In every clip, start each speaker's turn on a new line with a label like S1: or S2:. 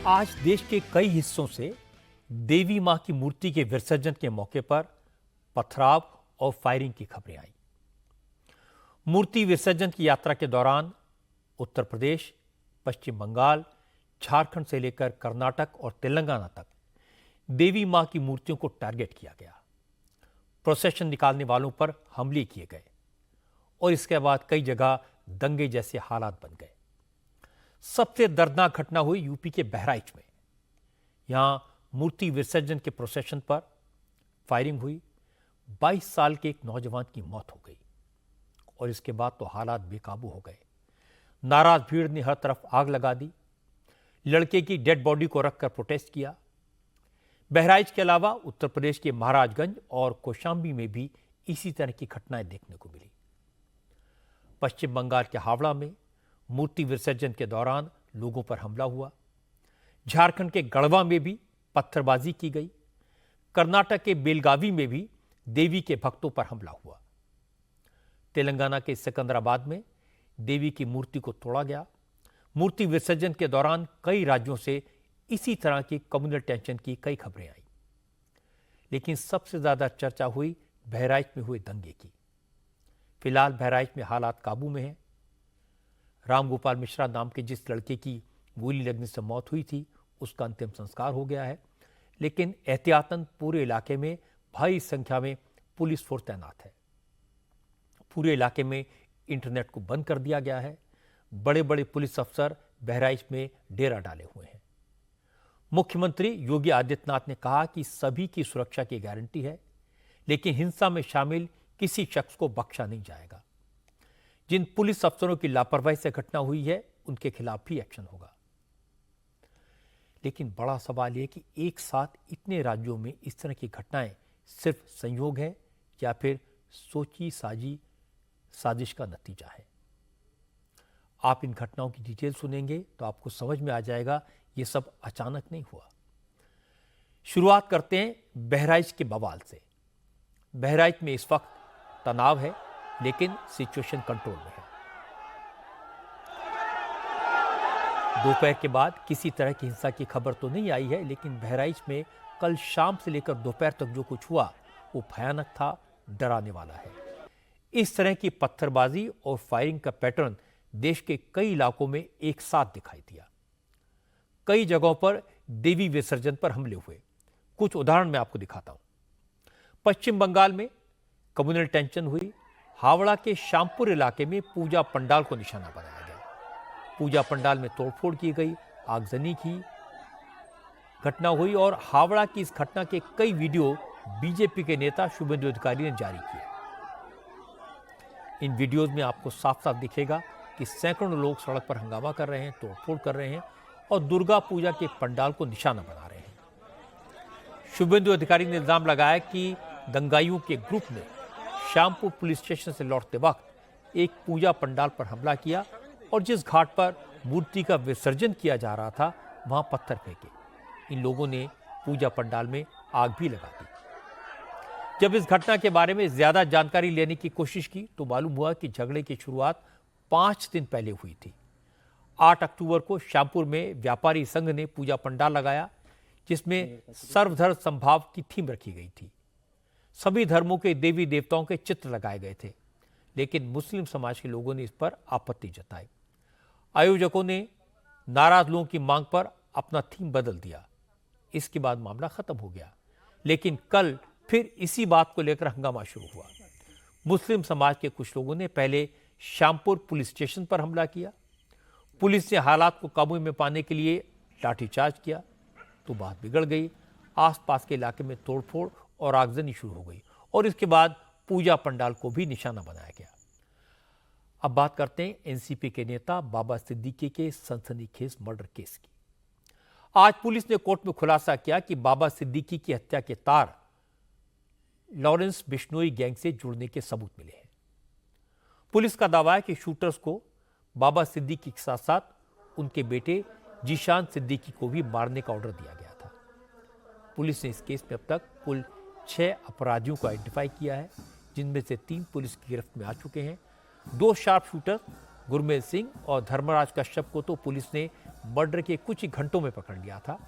S1: आज देश के कई हिस्सों से देवी मां की मूर्ति के विसर्जन के मौके पर पथराव और फायरिंग की खबरें आई। मूर्ति विसर्जन की यात्रा के दौरान उत्तर प्रदेश, पश्चिम बंगाल, झारखंड से लेकर कर्नाटक और तेलंगाना तक देवी मां की मूर्तियों को टारगेट किया गया। प्रोसेशन निकालने वालों पर हमले किए गए और इसके बाद कई जगह दंगे जैसे हालात बन गए। सबसे दर्दनाक घटना हुई यूपी के बहराइच में। यहां मूर्ति विसर्जन के प्रोसेशन पर फायरिंग हुई। 22 साल के एक नौजवान की मौत हो गई और इसके बाद तो हालात बेकाबू हो गए। नाराज भीड़ ने हर तरफ आग लगा दी। लड़के की डेड बॉडी को रखकर प्रोटेस्ट किया। बहराइच के अलावा उत्तर प्रदेश के महाराजगंज और कौशाम्बी में भी इसी तरह की घटनाएं देखने को मिली। पश्चिम बंगाल के हावड़ा में मूर्ति विसर्जन के दौरान लोगों पर हमला हुआ। झारखंड के गढ़वा में भी पत्थरबाजी की गई। कर्नाटक के बेलगावी में भी देवी के भक्तों पर हमला हुआ। तेलंगाना के सिकंदराबाद में देवी की मूर्ति को तोड़ा गया। मूर्ति विसर्जन के दौरान कई राज्यों से इसी तरह की कम्युनल टेंशन की कई खबरें आई, लेकिन सबसे ज्यादा चर्चा हुई बहराइच में हुए दंगे की। फिलहाल बहराइच में हालात काबू में हैं। रामगोपाल मिश्रा नाम के जिस लड़के की गोली लगने से मौत हुई थी, उसका अंतिम संस्कार हो गया है, लेकिन एहतियातन पूरे इलाके में भारी संख्या में पुलिस फोर्स तैनात है। पूरे इलाके में इंटरनेट को बंद कर दिया गया है। बड़े बड़े पुलिस अफसर बहराइच में डेरा डाले हुए हैं। मुख्यमंत्री योगी आदित्यनाथ ने कहा कि सभी की सुरक्षा की गारंटी है, लेकिन हिंसा में शामिल किसी शख्स को बख्शा नहीं जाएगा। जिन पुलिस अफसरों की लापरवाही से घटना हुई है, उनके खिलाफ भी एक्शन होगा। लेकिन बड़ा सवाल यह कि एक साथ इतने राज्यों में इस तरह की घटनाएं सिर्फ संयोग है या फिर सोची साजी साजिश का नतीजा है। आप इन घटनाओं की डिटेल सुनेंगे तो आपको समझ में आ जाएगा ये सब अचानक नहीं हुआ। शुरुआत करते हैं बहराइच के बवाल से। बहराइच में इस वक्त तनाव है, लेकिन सिचुएशन कंट्रोल में है। दोपहर के बाद किसी तरह की हिंसा की खबर तो नहीं आई है, लेकिन बहराइच में कल शाम से लेकर दोपहर तक जो कुछ हुआ वो भयानक था, डराने वाला है। इस तरह की पत्थरबाजी और फायरिंग का पैटर्न देश के कई इलाकों में एक साथ दिखाई दिया। कई जगहों पर देवी विसर्जन पर हमले हुए। कुछ उदाहरण मैं आपको दिखाता हूं। पश्चिम बंगाल में कम्युनल टेंशन हुई। हावड़ा के श्यामपुर इलाके में पूजा पंडाल को निशाना बनाया गया। पूजा पंडाल में तोड़फोड़ की गई, आगजनी की घटना हुई और हावड़ा की इस घटना के कई वीडियो बीजेपी के नेता शुभेंदु अधिकारी ने जारी किए। इन वीडियोज में आपको साफ साफ दिखेगा कि सैकड़ों लोग सड़क पर हंगामा कर रहे हैं, तोड़फोड़ कर रहे हैं और दुर्गा पूजा के पंडाल को निशाना बना रहे हैं। शुभेंदु अधिकारी ने इल्जाम लगाया कि दंगाइयों के ग्रुप ने श्यामपुर पुलिस स्टेशन से लौटते वक्त एक पूजा पंडाल पर हमला किया और जिस घाट पर मूर्ति का विसर्जन किया जा रहा था, वहां पत्थर फेंके। इन लोगों ने पूजा पंडाल में आग भी लगा दी। जब इस घटना के बारे में ज्यादा जानकारी लेने की कोशिश की तो मालूम हुआ कि झगड़े की शुरुआत 5 दिन पहले हुई थी। 8 अक्टूबर को श्यामपुर में व्यापारी संघ ने पूजा पंडाल लगाया, जिसमें सर्वधर्म संभाव की थीम रखी गई थी। सभी धर्मों के देवी देवताओं के चित्र लगाए गए थे, लेकिन मुस्लिम समाज के लोगों ने इस पर आपत्ति जताई। आयोजकों ने नाराज लोगों की मांग पर अपना थीम बदल दिया। इसके बाद मामला खत्म हो गया, लेकिन कल फिर इसी बात को लेकर हंगामा शुरू हुआ। मुस्लिम समाज के कुछ लोगों ने पहले श्यामपुर पुलिस स्टेशन पर हमला किया। पुलिस ने हालात को काबू में पाने के लिए लाठीचार्ज किया तो बात बिगड़ गई। आसपास के इलाके में तोड़फोड़ और आगजनी शुरू हो गई और इसके बाद पूजा पंडाल को भी निशाना बनाया गया। अब बात करते हैं एनसीपी के नेता बाबा सिद्दीकी के सनसनीखेज मर्डर केस की। आज पुलिस ने कोर्ट में खुलासा किया कि बाबा सिद्दीकी की हत्या के तार लॉरेंस बिश्नोई गैंग से जुड़ने के सबूत मिले हैं। पुलिस का दावा है कि शूटर्स को बाबा सिद्दीकी के साथ साथ उनके बेटे जीशान सिद्दीकी को भी मारने का ऑर्डर दिया गया था। पुलिस ने इस केस में अब तक कुल 6 अपराधियों को आइडेंटिफाई किया है, जिनमें से 3 पुलिस की गिरफ्त में आ चुके हैं। 2 शार्प शूटर गुरमेल सिंह और धर्मराज कश्यप को तो पुलिस ने मर्डर के कुछ ही घंटों में पकड़ लिया था।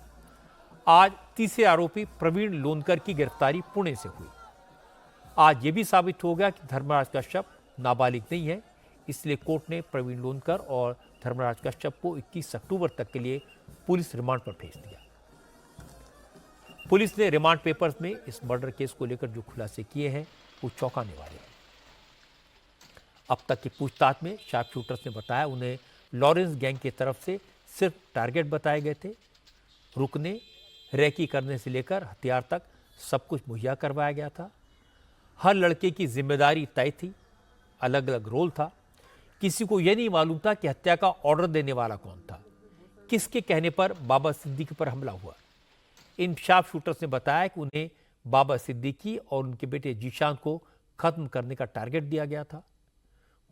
S1: आज तीसरे आरोपी प्रवीण लोनकर की गिरफ्तारी पुणे से हुई। आज यह भी साबित हो गया कि धर्मराज कश्यप नाबालिग नहीं है, इसलिए कोर्ट ने प्रवीण लोनकर और धर्मराज कश्यप को 21 अक्टूबर तक के लिए पुलिस रिमांड पर भेज दिया। पुलिस ने रिमांड पेपर्स में इस मर्डर केस को लेकर जो खुलासे किए हैं वो चौंकाने वाले हैं। अब तक की पूछताछ में शार्प शूटर्स ने बताया उन्हें लॉरेंस गैंग की तरफ से सिर्फ टारगेट बताए गए थे। रुकने, रेकी करने से लेकर हथियार तक सब कुछ मुहैया करवाया गया था। हर लड़के की जिम्मेदारी तय थी, अलग अलग रोल था। किसी को यह नहीं मालूम था कि हत्या का ऑर्डर देने वाला कौन था, किसके कहने पर बाबा सिद्दीकी पर हमला हुआ। इन शार्प शूटर्स ने बताया कि उन्हें बाबा सिद्दीकी और उनके बेटे जीशान को खत्म करने का टारगेट दिया गया था।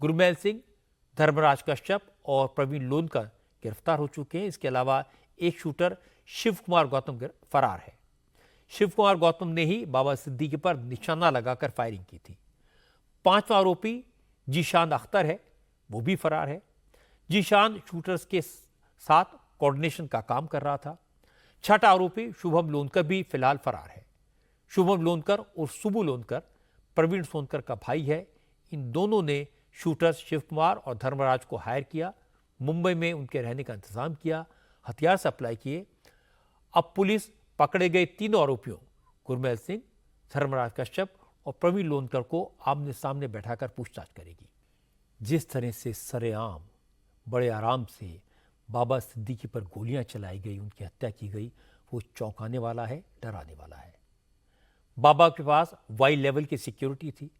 S1: गुरमेल सिंह, धर्मराज कश्यप और प्रवीण लोनकर गिरफ्तार हो चुके हैं। इसके अलावा एक शूटर शिव कुमार गौतम फरार है। शिव कुमार गौतम ने ही बाबा सिद्दीकी पर निशाना लगाकर फायरिंग की थी। पांचवा आरोपी जीशान अख्तर है, वो भी फरार है। जीशान शूटर्स के साथ कोऑर्डिनेशन का काम कर रहा था। छठा आरोपी शुभम लोनकर भी फिलहाल फरार है। शुभम लोनकर और सुबू लोनकर प्रवीण सोनकर का भाई है। इन दोनों ने शूटर्स शिव कुमार और धर्मराज को हायर किया, मुंबई में उनके रहने का इंतजाम किया, हथियार सप्लाई किए। अब पुलिस पकड़े गए तीनों आरोपियों गुरमेल सिंह, धर्मराज कश्यप और प्रवीण लोनकर को आमने सामने बैठाकर पूछताछ करेगी। जिस तरह से सरेआम बड़े आराम से बाबा सिद्दीकी पर गोलियां चलाई गई, उनकी हत्या की गई, वो चौंकाने वाला है, डराने वाला है। बाबा के पास वाई लेवल की सिक्योरिटी थी,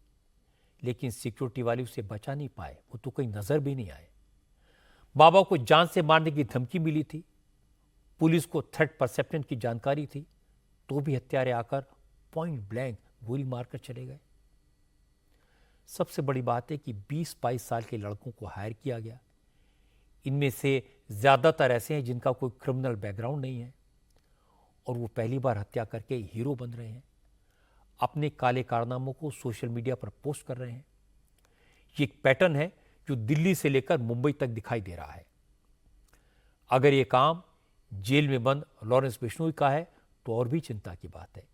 S1: लेकिन सिक्योरिटी वाले उसे बचा नहीं पाए, वो तो कहीं नजर भी नहीं आए। बाबा को जान से मारने की धमकी मिली थी, पुलिस को थ्रेट परसेप्शन की जानकारी थी, तो भी हत्यारे आकर पॉइंट ब्लैंक गोली मारकर चले गए। सबसे बड़ी बात है कि 20-22 साल के लड़कों को हायर किया गया। इनमें से ज्यादातर ऐसे हैं जिनका कोई क्रिमिनल बैकग्राउंड नहीं है और वो पहली बार हत्या करके हीरो बन रहे हैं, अपने काले कारनामों को सोशल मीडिया पर पोस्ट कर रहे हैं। ये एक पैटर्न है जो दिल्ली से लेकर मुंबई तक दिखाई दे रहा है। अगर ये काम जेल में बंद लॉरेंस बिश्नोई का है तो और भी चिंता की बात है।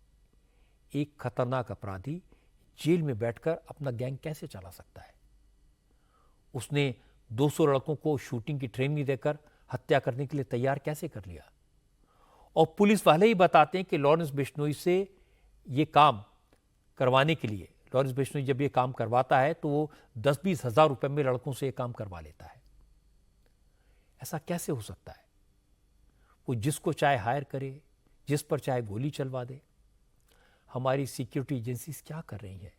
S1: एक खतरनाक अपराधी जेल में बैठकर अपना गैंग कैसे चला सकता है? उसने 200 लड़कों को शूटिंग की ट्रेनिंग देकर हत्या करने के लिए तैयार कैसे कर लिया? और पुलिस वाले ही बताते हैं कि लॉरेंस बिश्नोई से ये काम करवाने के लिए, लॉरेंस बिश्नोई जब ये काम करवाता है तो वो 10-20 हज़ार रुपए में लड़कों से ये काम करवा लेता है। ऐसा कैसे हो सकता है? वो जिसको चाहे हायर करे, जिस पर चाहे गोली चलवा दे। हमारी सिक्योरिटी एजेंसीज क्या कर रही हैं?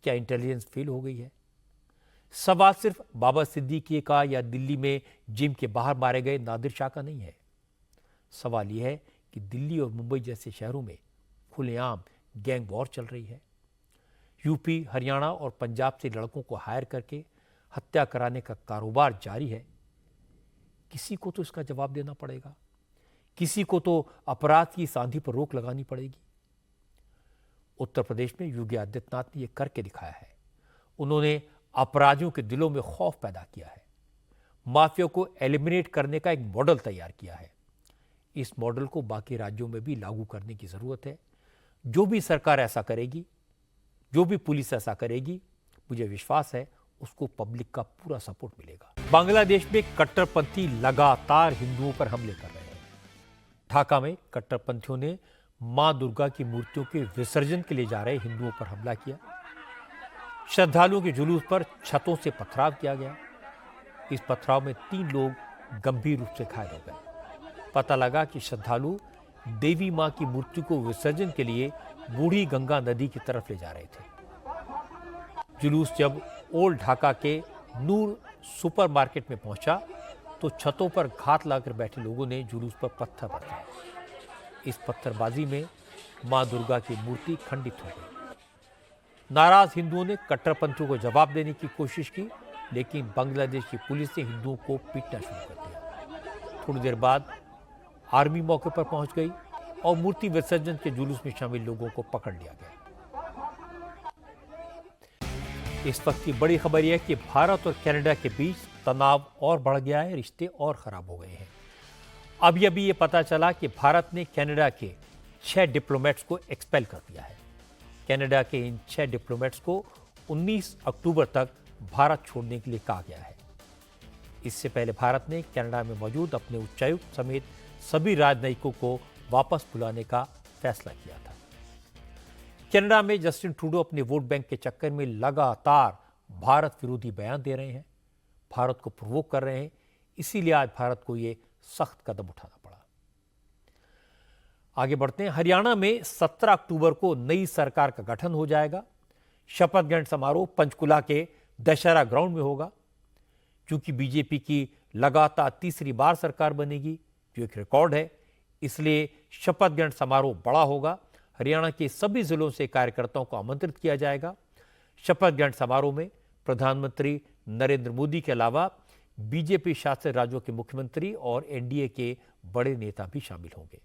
S1: क्या इंटेलिजेंस फेल हो गई है? सवाल सिर्फ बाबा सिद्दीकी का या दिल्ली में जिम के बाहर मारे गए नादिर शाह का नहीं है। सवाल यह है कि दिल्ली और मुंबई जैसे शहरों में खुलेआम गैंग वॉर चल रही है। यूपी, हरियाणा और पंजाब से लड़कों को हायर करके हत्या कराने का कारोबार जारी है। किसी को तो इसका जवाब देना पड़ेगा, किसी को तो अपराध की सांधी पर रोक लगानी पड़ेगी। उत्तर प्रदेश में योगी आदित्यनाथ ने यह करके दिखाया है। उन्होंने अपराधियों के दिलों में खौफ पैदा किया है, माफिया को एलिमिनेट करने का एक मॉडल तैयार किया है। इस मॉडल को बाकी राज्यों में भी लागू करने की जरूरत है। जो भी सरकार ऐसा करेगी, जो भी पुलिस ऐसा करेगी, मुझे विश्वास है उसको पब्लिक का पूरा सपोर्ट मिलेगा। बांग्लादेश में कट्टरपंथी लगातार हिंदुओं पर हमले कर रहे हैं। ढाका में कट्टरपंथियों ने मां दुर्गा की मूर्तियों के विसर्जन के लिए जा रहे हिंदुओं पर हमला किया। श्रद्धालुओं के जुलूस पर छतों से पथराव किया गया। इस पथराव में 3 लोग गंभीर रूप से घायल हो गए। पता लगा कि श्रद्धालु देवी मां की मूर्ति को विसर्जन के लिए बूढ़ी गंगा नदी की तरफ ले जा रहे थे। जुलूस जब ओल्ड ढाका के नूर सुपरमार्केट में पहुंचा तो छतों पर घात लगाकर बैठे लोगों ने जुलूस पर पत्थर बरसाए। इस पत्थरबाजी में मां दुर्गा की मूर्ति खंडित हो गई। नाराज हिंदुओं ने कट्टरपंथियों को जवाब देने की कोशिश की, लेकिन बांग्लादेश की पुलिस ने हिंदुओं को पीटना शुरू कर दिया। थोड़ी देर बाद आर्मी मौके पर पहुंच गई और मूर्ति विसर्जन के जुलूस में शामिल लोगों को पकड़ लिया गया। इस वक्त की बड़ी खबर यह है कि भारत और कनाडा के बीच तनाव और बढ़ गया है, रिश्ते और खराब हो गए हैं। अभी अभी ये पता चला कि भारत ने कनाडा के 6 डिप्लोमेट्स को एक्सपेल कर दिया है। कनाडा के इन 6 डिप्लोमेट्स को 19 अक्टूबर तक भारत छोड़ने के लिए कहा गया है। इससे पहले भारत ने कनाडा में मौजूद अपने उच्चायुक्त समेत सभी राजनयिकों को वापस बुलाने का फैसला किया था। कनाडा में जस्टिन ट्रूडो अपने वोट बैंक के चक्कर में लगातार भारत विरोधी बयान दे रहे हैं, भारत को प्रोवोक कर रहे हैं। इसीलिए आज भारत को यह सख्त कदम उठाना पड़ा। आगे बढ़ते हैं। हरियाणा में 17 अक्टूबर को नई सरकार का गठन हो जाएगा। शपथ ग्रहण समारोह पंचकुला के दशहरा ग्राउंड में होगा। क्योंकि बीजेपी की लगातार तीसरी बार सरकार बनेगी, जो एक रिकॉर्ड है, इसलिए शपथ ग्रहण समारोह बड़ा होगा। हरियाणा के सभी जिलों से कार्यकर्ताओं को आमंत्रित किया जाएगा। शपथ ग्रहण समारोह में प्रधानमंत्री नरेंद्र मोदी के अलावा बीजेपी शासित राज्यों के मुख्यमंत्री और एनडीए के बड़े नेता भी शामिल होंगे।